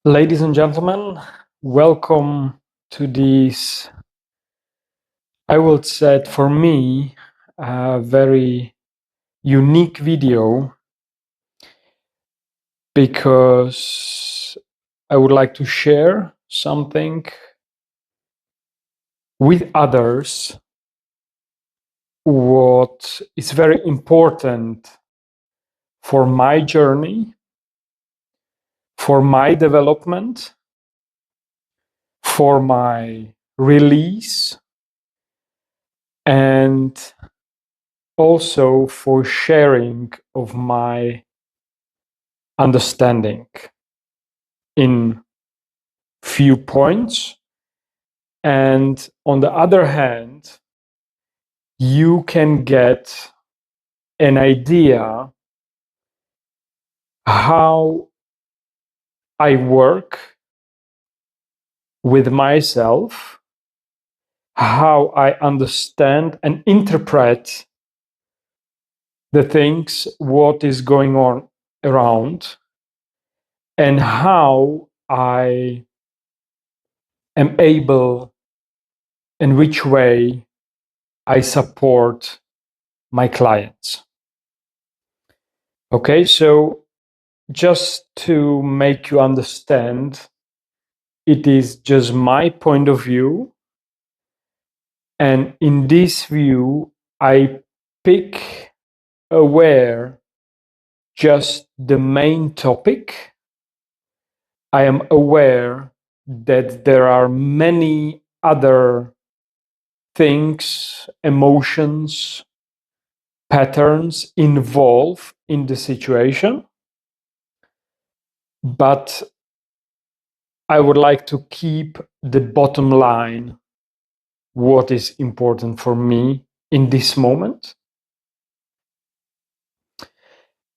Ladies and gentlemen, welcome to this, I would say for me, a very unique video, because I would like to share something with others what is very important for my journey, for my development, for my release, and also for sharing of my understanding in few points. And on the other hand, you can get an idea how I work with myself, how I understand and interpret the things, what is going on around, and how I am able, in which way I support my clients. Okay, so just to make you understand, it is just my point of view. And in this view, I pick aware just the main topic. I am aware that there are many other things, emotions, patterns involved in the situation. But I would like to keep the bottom line, what is important for me in this moment.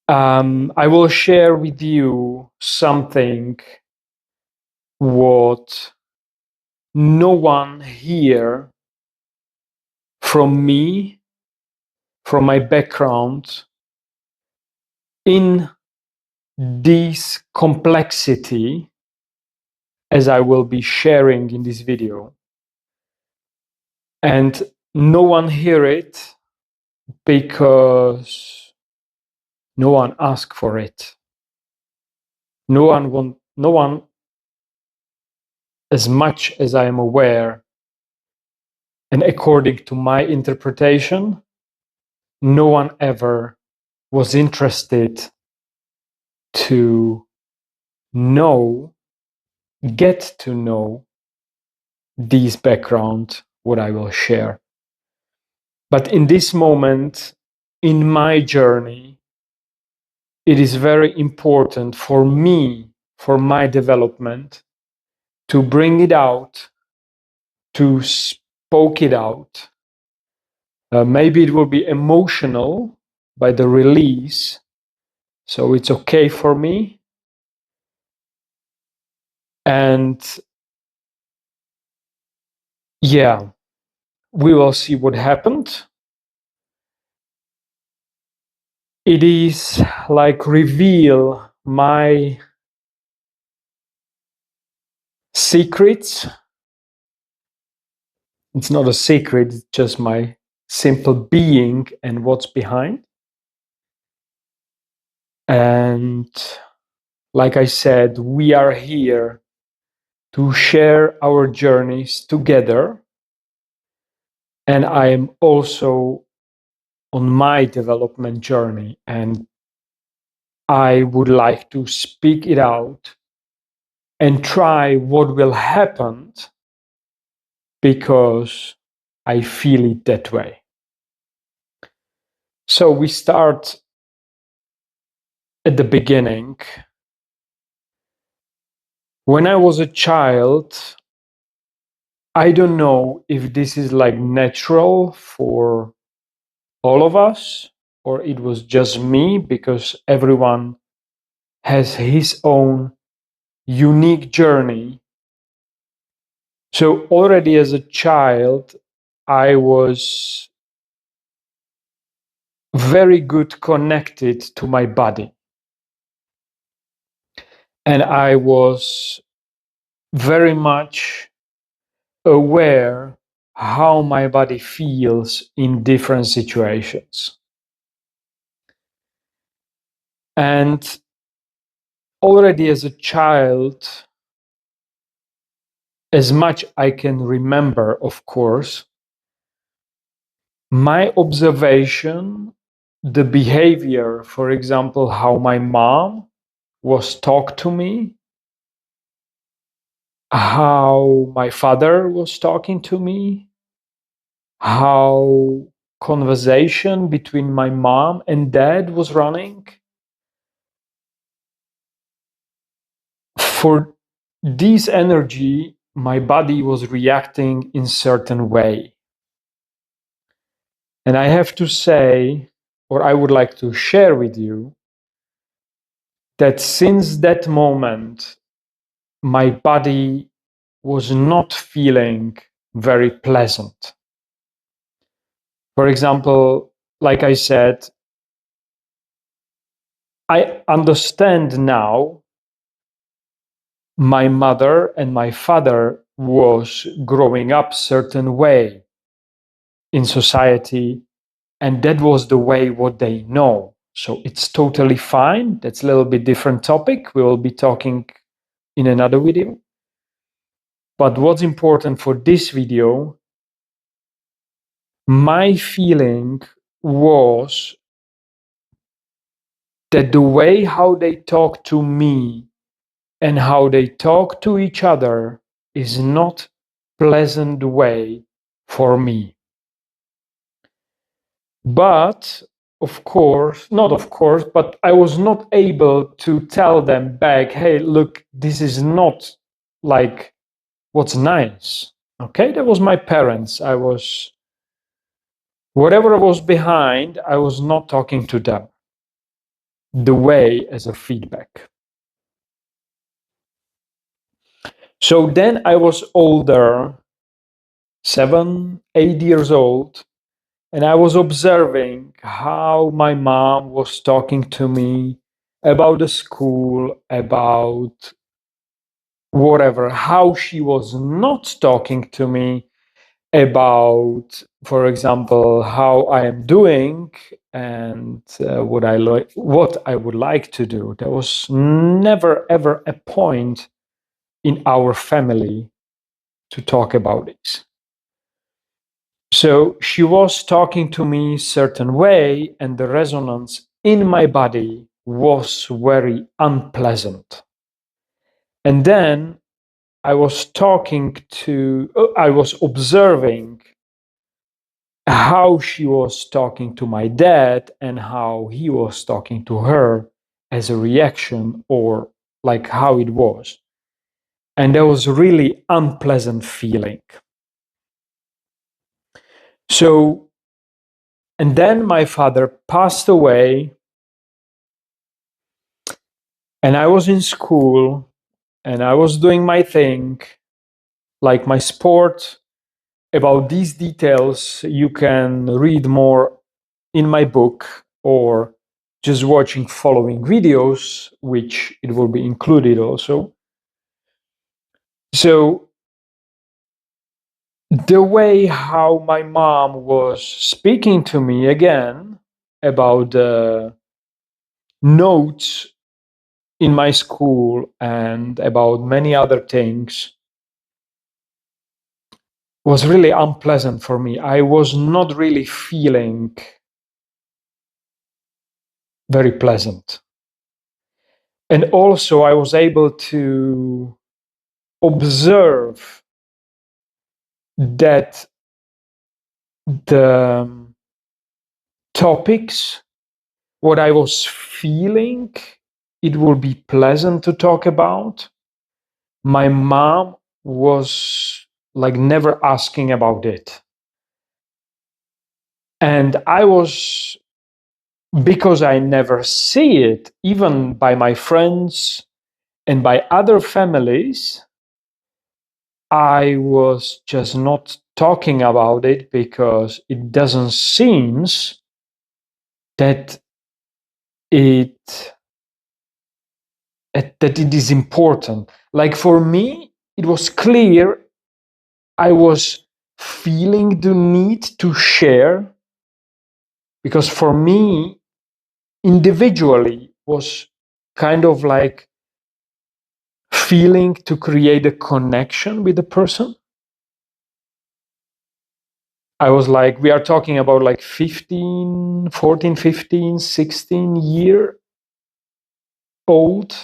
I will share with you something what no one here from me, from my background, in this complexity, as I will be sharing in this video. And no one hear it because no one asked for it. No one, as much as I am aware, and according to my interpretation, no one ever was interested to know, get to know this background, what I will share. But in this moment, in my journey, it is very important for me, for my development, to bring it out, to spoke it out. Maybe it will be emotional by the release, so it's okay for me. And yeah, we will see what happened. It is like reveal my secrets. It's not a secret, it's just my simple being and what's behind. And like I said, we are here to share our journeys together. And I am also on my development journey, and I would like to speak it out and try what will happen, because I feel it that way. So we start at the beginning. When I was a child, I don't know if this is like natural for all of us, or it was just me, because everyone has his own unique journey. So already as a child, I was very good connected to my body. And I was very much aware how my body feels in different situations. And already as a child, as much I can remember, of course, my observation, the behavior, for example, how my mom was talked to me, how my father was talking to me, how conversation between my mom and dad was running. For this energy, my body was reacting in certain way. And I have to say, or I would like to share with you, that since that moment, my body was not feeling very pleasant. For example, like I said, I understand now my mother and my father was growing up certain way in society, and that was the way what they know. So it's totally fine. That's a little bit different topic. We will be talking in another video. But what's important for this video, my feeling was that the way how they talk to me and how they talk to each other is not pleasant way for me. But of course, not of course, but I was not able to tell them back, hey, look, this is not like what's nice. Okay, that was my parents. I was, whatever was behind, I was not talking to them the way as a feedback. So then I was older, 7, 8 years old, and I was observing how my mom was talking to me about the school, about whatever, how she was not talking to me about, for example, how I am doing and what I would like to do. There was never ever a point in our family to talk about this. So she was talking to me certain way, and the resonance in my body was very unpleasant. And then I was I was observing how she was talking to my dad and how he was talking to her as a reaction, or like how it was. And there was really unpleasant feeling. So, and then my father passed away, and I was in school and I was doing my thing, like my sport. About these details, you can read more in my book or just watching following videos, which it will be included also. So the way how my mom was speaking to me again about the notes in my school and about many other things was really unpleasant for me. I was not really feeling very pleasant. And also, I was able to observe that the topics, what I was feeling, it would be pleasant to talk about. My mom was like never asking about it. And I was, because I never see it, even by my friends and by other families, I was just not talking about it because it doesn't seem that it that it is important. Like for me, it was clear I was feeling the need to share, because for me, individually was kind of like feeling to create a connection with the person. I was like, we are talking about like 14, 15, 16-year old.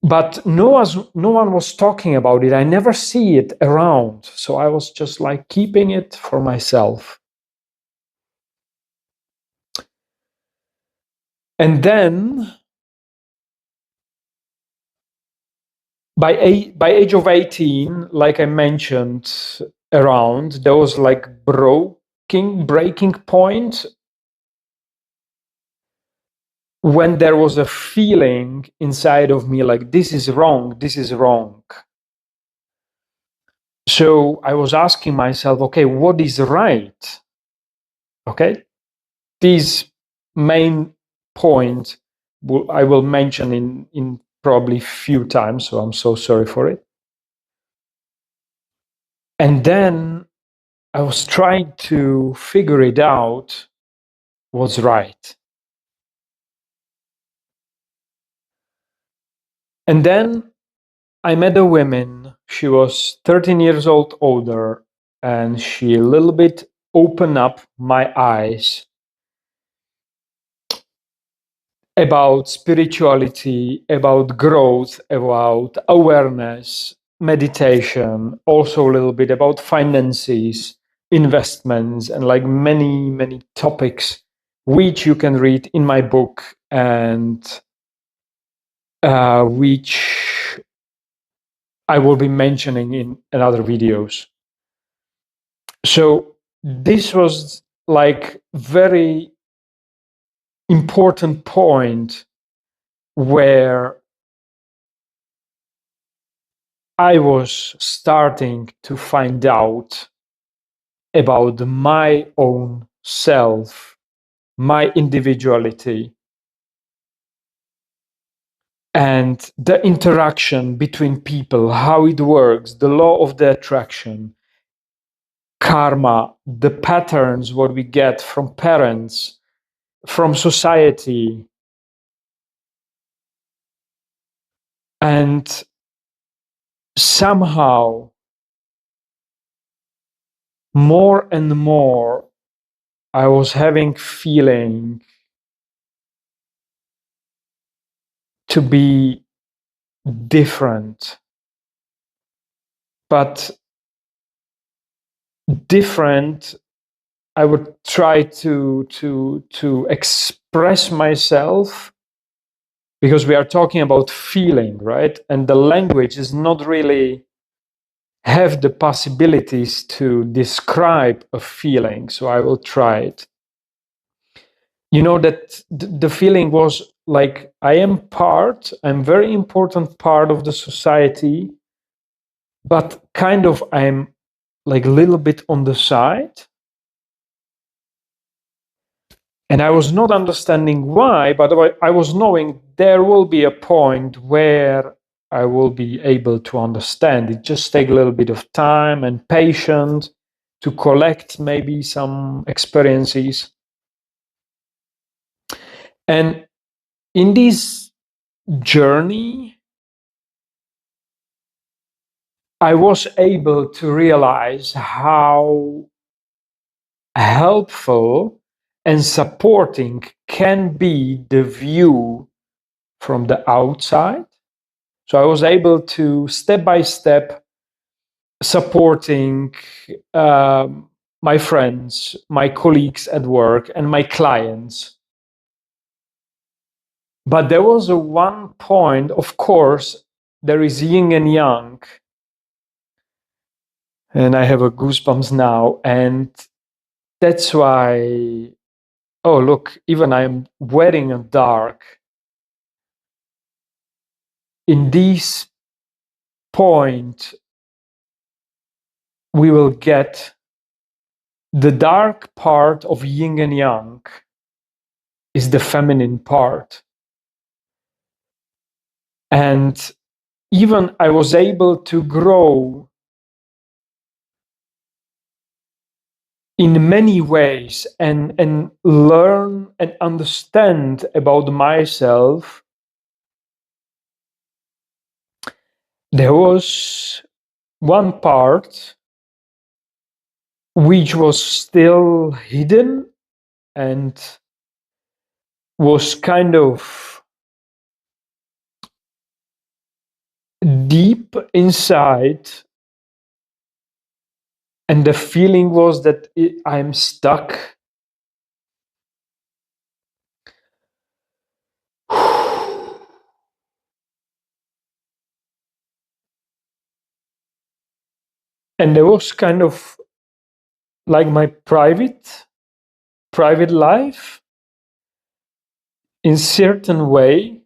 But no one was talking about it. I never see it around. So I was just like keeping it for myself. And then by age of 18, like I mentioned, around, there was like breaking point when there was a feeling inside of me like, this is wrong, this is wrong. So I was asking myself, okay, what is right? Okay, these main points I will mention in probably few times, so I'm so sorry for it. And then I was trying to figure it out what's right. And then I met a woman. She was 13 years old older, and she a little bit opened up my eyes about spirituality, about growth, about awareness, meditation, also a little bit about finances, investments, and like many, many topics which you can read in my book, and which I will be mentioning in other videos. So this was like very important point where I was starting to find out about my own self, my individuality, and the interaction between people, how it works, the law of the attraction, karma, the patterns, what we get from parents, from society. And somehow, more and more, I was having feeling to be different, but different. I would try to express myself, because we are talking about feeling, right? And the language is not really have the possibilities to describe a feeling. So I will try it. You know, that the feeling was like, I'm very important part of the society, but kind of I'm like a little bit on the side. And I was not understanding why, but I was knowing there will be a point where I will be able to understand. It just takes a little bit of time and patience to collect maybe some experiences. And in this journey, I was able to realize how helpful and supporting can be the view from the outside. So I was able to step by step supporting my friends, my colleagues at work, and my clients. But there was a one point, of course, there is yin and yang. And I have a goosebumps now. And that's why, oh, look, even I'm wearing a dark. In this point, we will get the dark part of yin and yang is the feminine part. And even I was able to grow in many ways and learn and understand about myself. There was one part which was still hidden and was kind of deep inside. And the feeling was that I'm stuck. And there was kind of like my private life in certain way.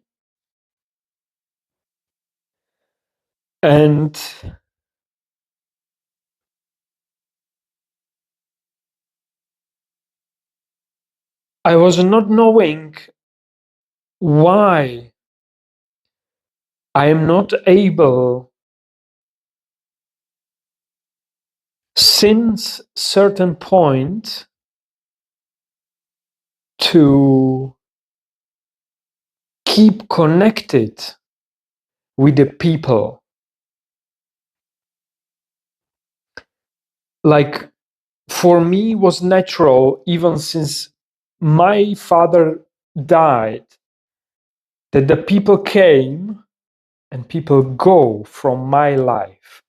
And I was not knowing why I am not able, since certain point, to keep connected with the people. Like, for me was natural, even since my father died, that the people came and people go from my life.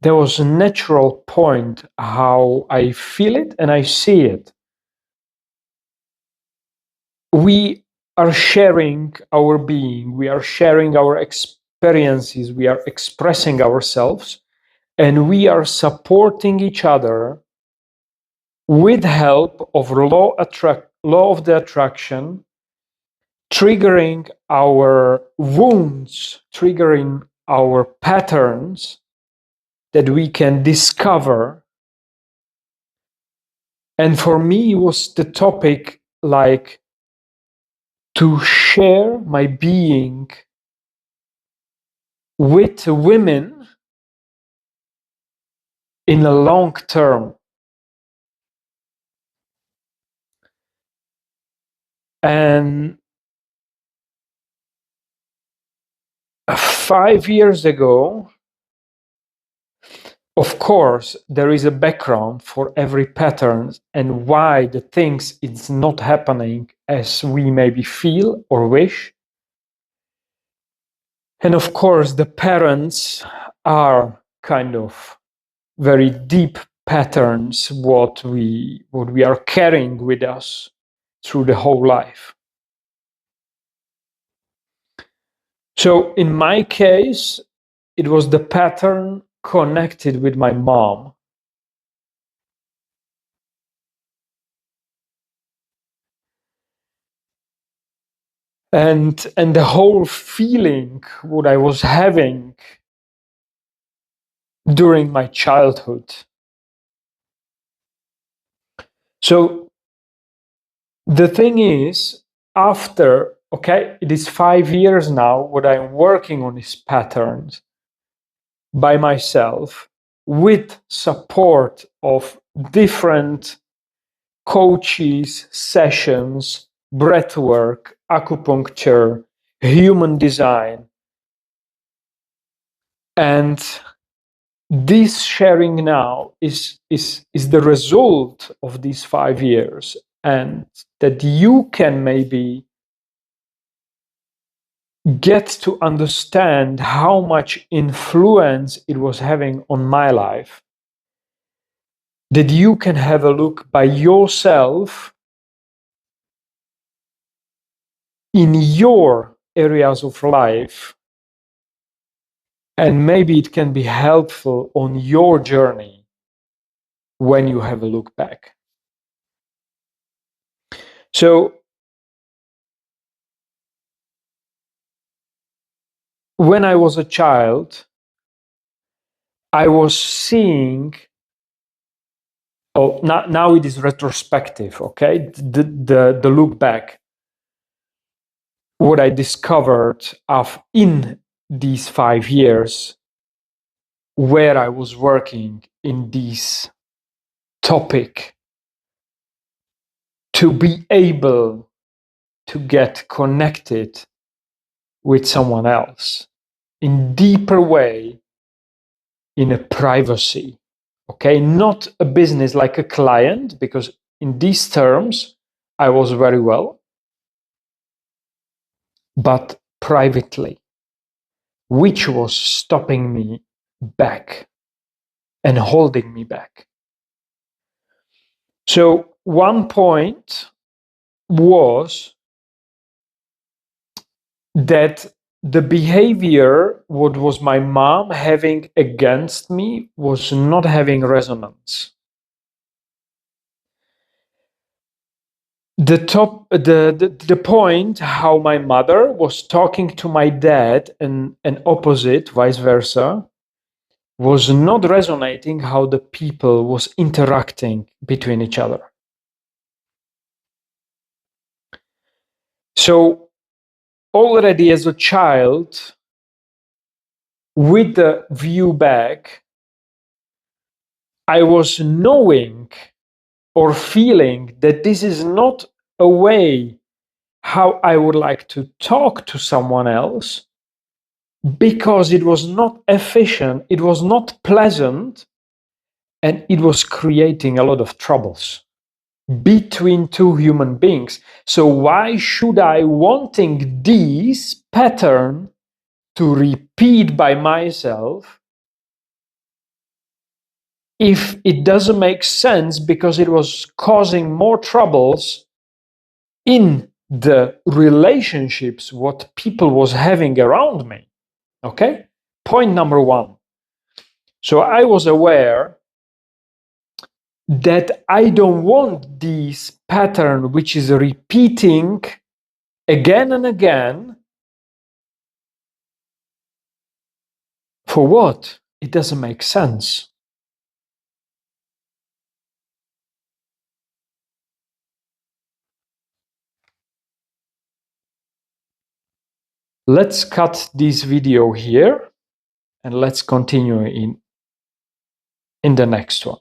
There was a natural point how I feel it and I see it. We are sharing our being, we are sharing our experiences, we are expressing ourselves, and we are supporting each other with help of law of the attraction, triggering our wounds, triggering our patterns that we can discover. And for me, it was the topic like to share my being with women in a long term. And 5 years ago, of course, there is a background for every pattern and why the things it's not happening as we maybe feel or wish. And of course, the parents are kind of very deep patterns what we are carrying with us through the whole life. So in my case, it was the pattern connected with my mom. And the whole feeling what I was having during my childhood. So the thing is, after, okay, it is 5 years now what I'm working on these patterns by myself with support of different coaches, sessions, breathwork, acupuncture, human design. And this sharing now is the result of these 5 years, and that you can maybe get to understand how much influence it was having on my life, that you can have a look by yourself in your areas of life, and maybe it can be helpful on your journey when you have a look back. So when I was a child, I was seeing, oh, now it is retrospective, okay? The look back. what I discovered in these 5 years where I was working in this topic, to be able to get connected with someone else in deeper way, in a privacy, okay? Not a business like a client, because in these terms, I was very well, but privately, which was stopping me back and holding me back. So one point was that the behavior what was my mom having against me was not having resonance. The point how my mother was talking to my dad and opposite, vice versa, was not resonating how the people was interacting between each other. So already as a child, with the view back, I was knowing or feeling that this is not a way how I would like to talk to someone else, because it was not efficient, it was not pleasant, and it was creating a lot of troubles between two human beings. So why should I wanting this pattern to repeat by myself if it doesn't make sense, because it was causing more troubles in the relationships what people was having around me? Okay, point number one. So I was aware that I don't want this pattern which is repeating again and again. For what? It doesn't make sense. Let's cut this video here and let's continue in the next one.